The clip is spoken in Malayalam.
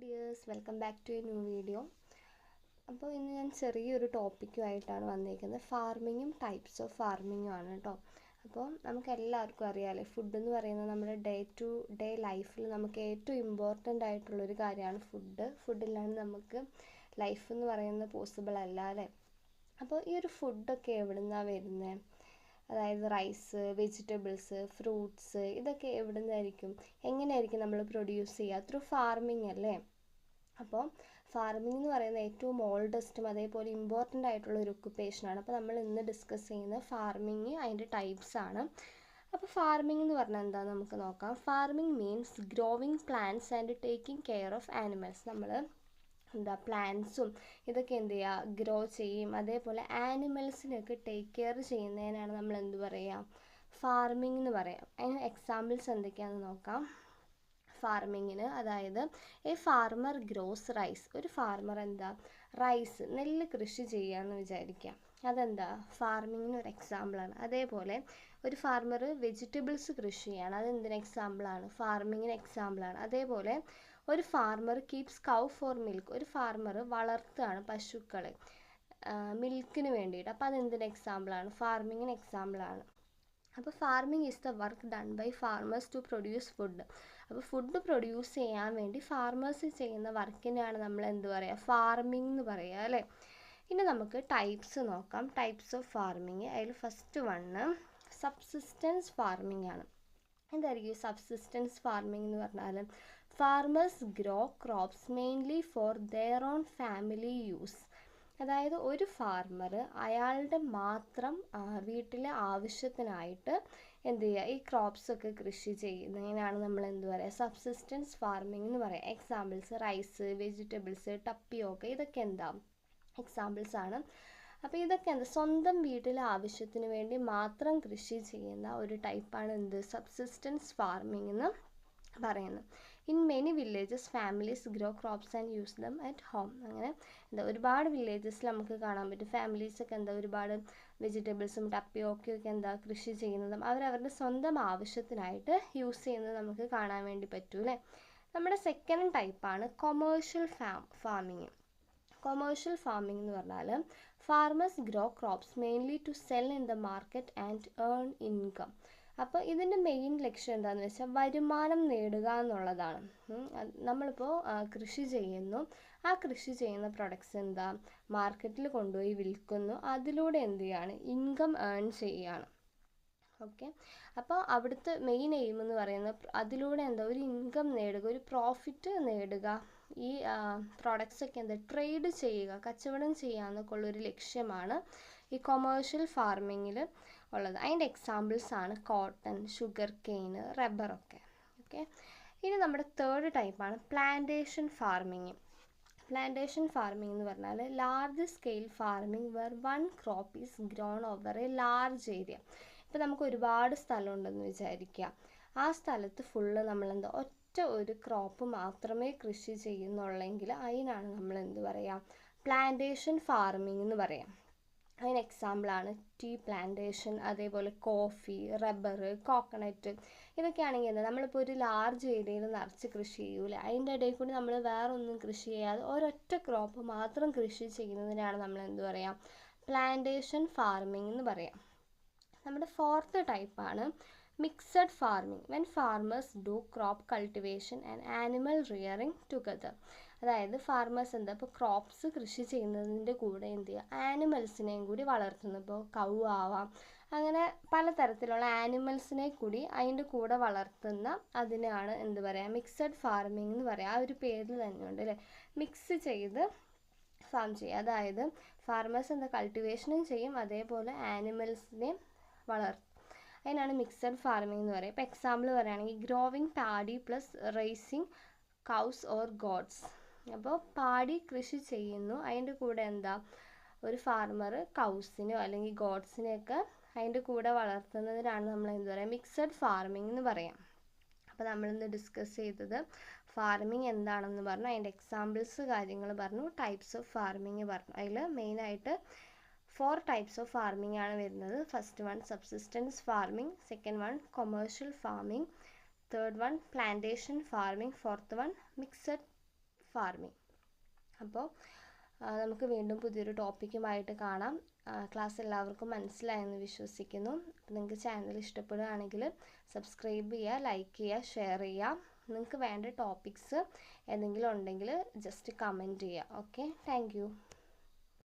Dears, welcome back to a new video. അപ്പോൾ ഇന്ന് ഞാൻ ചെറിയൊരു ടോപ്പിക്കുമായിട്ടാണ് വന്നിരിക്കുന്നത്. ഫാർമിങ്ങും ടൈപ്സ് ഓഫ് ഫാർമിങ്ങും ആണ് കേട്ടോ. അപ്പോൾ നമുക്ക് എല്ലാവർക്കും അറിയാമല്ലേ, ഫുഡ് എന്ന് പറയുന്നത് നമ്മുടെ ഡേ ടു ഡേ ലൈഫിൽ നമുക്ക് ഏറ്റവും ഇമ്പോർട്ടൻ്റ് ആയിട്ടുള്ളൊരു കാര്യമാണ് ഫുഡില്ലാണ്ട് നമുക്ക് ലൈഫ് എന്ന് പറയുന്നത് പോസിബിൾ അല്ല അല്ലേ. അപ്പോൾ ഈ ഒരു ഫുഡൊക്കെ എവിടെ നിന്നാണ് വരുന്നത്? അതായത് റൈസ്, വെജിറ്റബിൾസ്, ഫ്രൂട്ട്സ്, ഇതൊക്കെ എവിടെ നിന്നായിരിക്കും, എങ്ങനെയായിരിക്കും നമ്മൾ പ്രൊഡ്യൂസ് ചെയ്യുക? ത്രൂ ഫാർമിങ് അല്ലേ. അപ്പോൾ ഫാർമിംഗ് എന്ന് പറയുന്നത് ഏറ്റവും ഓൾഡസ്റ്റും അതേപോലെ ഇമ്പോർട്ടൻ്റ് ആയിട്ടുള്ള ഒരു ഒക്കുപ്പേഷനാണ്. അപ്പോൾ നമ്മൾ ഇന്ന് ഡിസ്കസ് ചെയ്യുന്നത് ഫാർമിങ്, അതിൻ്റെ ടൈപ്സ് ആണ്. അപ്പോൾ ഫാർമിംഗ് എന്ന് പറഞ്ഞാൽ എന്താണെന്ന് നമുക്ക് നോക്കാം. Farming means growing plants and taking care of animals. നമ്മൾ പ്ലാന്റ്സും ഇതൊക്കെ എന്ത് ചെയ്യുക, ഗ്രോ ചെയ്യും. അതേപോലെ ആനിമൽസിനൊക്കെ ടേക്ക് കെയർ ചെയ്യുന്നതിനാണ് നമ്മൾ എന്ത് പറയുക, ഫാർമിംഗ് എന്ന് പറയാം. അതിന് എക്സാമ്പിൾസ് എന്തൊക്കെയാണെന്ന് നോക്കാം. ഫാർമിങ്ങിന്, അതായത് എ ഫാർമർ ഗ്രോസ് റൈസ്. ഒരു ഫാർമർ എന്താ, റൈസ്, നെല്ല് കൃഷി ചെയ്യാമെന്ന് വിചാരിക്കുക. അതെന്താ ഫാർമിങ്ങിന് ഒരു എക്സാമ്പിളാണ്. അതേപോലെ ഒരു ഫാർമർ വെജിറ്റബിൾസ് കൃഷി ചെയ്യാണ്, അതെന്തിന് എക്സാമ്പിളാണ്, ഫാർമിങ്ങിന് എക്സാമ്പിളാണ്. അതേപോലെ ഒരു farmer keeps cow for milk. ഒരു ഫാർമർ വളർത്തുകയാണ് പശുക്കളെ മിൽക്കിന് വേണ്ടിയിട്ട്. അപ്പോൾ അതെന്തിന് എക്സാമ്പിളാണ്, ഫാർമിങ്ങിന് എക്സാമ്പിളാണ്. അപ്പോൾ farming is the work done by farmers to produce food. അപ്പോൾ ഫുഡ് പ്രൊഡ്യൂസ് ചെയ്യാൻ വേണ്ടി ഫാർമേഴ്സ് ചെയ്യുന്ന വർക്കിനെയാണ് നമ്മൾ എന്ത് പറയുക, ഫാർമിംഗ് എന്ന് പറയുക അല്ലേ. ഇനി നമുക്ക് ടൈപ്സ് നോക്കാം, ടൈപ്സ് ഓഫ് ഫാർമിങ്. അതിൽ ഫസ്റ്റ് വണ്ണ് സബ്സിസ്റ്റൻസ് ഫാർമിംഗ് ആണ്. എന്തായിരിക്കും സബ്സിസ്റ്റൻസ് ഫാർമിംഗ് എന്ന് പറഞ്ഞാൽ, farmers grow crops mainly for their own family use. അതായത് ഒരു ഫാർമർ അയാളുടെ മാത്രം വീട്ടിലെ ആവശ്യത്തിനായിട്ട് എന്ത് ചെയ്യുക, ഈ ക്രോപ്സൊക്കെ കൃഷി ചെയ്യുന്നതിനാണ് നമ്മൾ എന്ത് പറയുക, സബ്സിസ്റ്റൻസ് ഫാർമിംഗ് എന്ന് പറയുക. എക്സാമ്പിൾസ് റൈസ്, വെജിറ്റബിൾസ്, ടപ്പിയോക്ക, ഇതൊക്കെ എന്താ എക്സാമ്പിൾസ് ആണ്. അപ്പോൾ ഇതൊക്കെ എന്താ, സ്വന്തം വീട്ടിലെ ആവശ്യത്തിന് വേണ്ടി മാത്രം കൃഷി ചെയ്യുന്ന ഒരു ടൈപ്പാണ് എന്ത്, സബ്സിസ്റ്റൻസ് ഫാർമിംഗ് എന്ന് പറയുന്നത്. In many villages families grow crops and use dum at home. അങ്ങനെ എന്താ ഒരുപാട് വില്ലേജസിൽ നമുക്ക് കാണാൻ പറ്റും, ഫാമിലീസൊക്കെ എന്താ ഒരുപാട് വെജിറ്റബിൾസും ടപ്പിയോക്കയൊക്കെ എന്താ കൃഷി ചെയ്യുന്നതും അവരവരുടെ സ്വന്തം ആവശ്യത്തിനായിട്ട് യൂസ് ചെയ്യുന്നത് നമുക്ക് കാണാൻ വേണ്ടി പറ്റും അല്ലേ. നമ്മുടെ സെക്കൻഡ് ടൈപ്പാണ് കൊമേഴ്ഷ്യൽ ഫാമിങ്. കൊമേഴ്ഷ്യൽ ഫാമിംഗ് എന്ന് പറഞ്ഞാൽ farmers grow crops mainly to sell in the market and earn income. അപ്പോൾ ഇതിൻ്റെ മെയിൻ ലക്ഷ്യം എന്താണെന്ന് വെച്ചാൽ വരുമാനം നേടുക എന്നുള്ളതാണ്. നമ്മളിപ്പോൾ കൃഷി ചെയ്യുന്നു, ആ കൃഷി ചെയ്യുന്ന പ്രൊഡക്ട്സ് എന്താ മാർക്കറ്റിൽ കൊണ്ടുപോയി വിൽക്കുന്നു, അതിലൂടെ എന്ത് ചെയ്യാണ്, ഇൻകം ഏൺ ചെയ്യുകയാണ്. ഓക്കെ, അപ്പോൾ അവിടുത്തെ മെയിൻ എയിം എന്ന് പറയുന്നത് അതിലൂടെ എന്താ ഒരു ഇൻകം നേടുക, ഒരു പ്രോഫിറ്റ് നേടുക, ഈ പ്രോഡക്ട്സൊക്കെ എന്താ ട്രേഡ് ചെയ്യുക, കച്ചവടം ചെയ്യുക എന്നൊക്കെ ഉള്ളൊരു ലക്ഷ്യമാണ് ഈ കൊമേഴ്ഷ്യൽ ഫാർമിങ്ങിൽ ഉള്ളത്. അതിൻ്റെ എക്സാമ്പിൾസ് ആണ് കോട്ടൺ, ഷുഗർ കെയിൻ, റബ്ബറൊക്കെ. ഓക്കെ, ഇനി നമ്മുടെ തേർഡ് ടൈപ്പാണ് പ്ലാന്റേഷൻ ഫാർമിങ്. പ്ലാന്റേഷൻ ഫാർമിംഗ് എന്ന് പറഞ്ഞാൽ large scale farming where one crop is grown over a large area. ഇപ്പോൾ നമുക്ക് ഒരുപാട് സ്ഥലമുണ്ടെന്ന് വിചാരിക്കുക, ആ സ്ഥലത്ത് ഫുള്ള് നമ്മളെന്താ ഒറ്റ ഒരു ക്രോപ്പ് മാത്രമേ കൃഷി ചെയ്യുന്നുള്ളെങ്കിൽ അതിനാണ് നമ്മൾ എന്ത് പറയുക, പ്ലാന്റേഷൻ ഫാർമിംഗ് എന്ന് പറയാം. അതിന് എക്സാമ്പിളാണ് ടീ പ്ലാന്റേഷൻ, അതേപോലെ കോഫി, റബ്ബർ, കോക്കനട്ട്. ഇതൊക്കെയാണെങ്കിൽ എന്താ നമ്മളിപ്പോൾ ഒരു ലാർജ് ഏരിയയിൽ നിറച്ച് കൃഷി ചെയ്യൂല, അതിൻ്റെ ഇടയിൽ കൂടി നമ്മൾ വേറെ ഒന്നും കൃഷി ചെയ്യാതെ ഒരൊറ്റ ക്രോപ്പ് മാത്രം കൃഷി ചെയ്യുന്നതിനാണ് നമ്മൾ എന്ത് പറയാം, പ്ലാന്റേഷൻ ഫാർമിംഗ് എന്ന് പറയാം. നമ്മുടെ ഫോർത്ത് ടൈപ്പാണ് mixed farming. When farmers do crop cultivation and animal rearing together. അതായത് ഫാർമേഴ്സ് എന്താ ഇപ്പോൾ ക്രോപ്സ് കൃഷി ചെയ്യുന്നതിൻ്റെ കൂടെ എന്ത് ചെയ്യുക, ആനിമൽസിനെയും കൂടി വളർത്തുന്നു. ഇപ്പോൾ കൗ ആവാം, അങ്ങനെ പലതരത്തിലുള്ള ആനിമൽസിനെ കൂടി അതിൻ്റെ കൂടെ വളർത്തുന്ന അതിനാണ് എന്ത് പറയുക, മിക്സഡ് ഫാർമിംഗ് എന്ന് പറയുക. ആ ഒരു പേരിൽ തന്നെയുണ്ട് അല്ലേ, മിക്സ് ചെയ്ത് ഫാം ചെയ്യുക. അതായത് ഫാർമേഴ്സ് എന്താ കൾട്ടിവേഷനും ചെയ്യും, അതേപോലെ ആനിമൽസിനെയും വളർത്തും. അതിനാണ് മിക്സഡ് ഫാർമിംഗ് എന്ന് പറയുക. ഇപ്പോൾ എക്സാമ്പിൾ പറയുകയാണെങ്കിൽ growing paddy plus raising cows or goats. അപ്പോൾ പാടി കൃഷി ചെയ്യുന്നു, അതിൻ്റെ കൂടെ എന്താ ഒരു ഫാർമർ കൗസിനോ അല്ലെങ്കിൽ ഗോഡ്സിനെയൊക്കെ അതിൻ്റെ കൂടെ വളർത്തുന്നതിനാണ് നമ്മൾ എന്ത് പറയുക, മിക്സഡ് ഫാർമിംഗ് എന്ന് പറയാം. അപ്പോൾ നമ്മളിന്ന് ഡിസ്കസ് ചെയ്തത് ഫാർമിംഗ് എന്താണെന്ന് പറഞ്ഞു, അതിൻ്റെ എക്സാമ്പിൾസ് കാര്യങ്ങൾ പറഞ്ഞു, ടൈപ്സ് ഓഫ് ഫാർമിംഗ് പറഞ്ഞു. അതിൽ മെയിനായിട്ട് 4 ടൈപ്സ് ഓഫ് ഫാർമിംഗ് ആണ് വരുന്നത്. First one subsistence farming, second one commercial farming, third one plantation farming, fourth one mixed farming. അപ്പോൾ നമുക്ക് വീണ്ടും പുതിയൊരു ടോപ്പിക്കുമായിട്ട് കാണാം. ക്ലാസ് എല്ലാവർക്കും മനസ്സിലായെന്ന് വിശ്വസിക്കുന്നു. അപ്പോൾ നിങ്ങൾക്ക് ചാനൽ ഇഷ്ടപ്പെടുകയാണെങ്കിൽ സബ്സ്ക്രൈബ് ചെയ്യുക, ലൈക്ക് ചെയ്യുക, ഷെയർ ചെയ്യുക. നിങ്ങൾക്ക് വേണ്ട ടോപ്പിക്സ് എന്തെങ്കിലും ഉണ്ടെങ്കിൽ ജസ്റ്റ് കമൻറ്റ് ചെയ്യുക. Okay, thank you.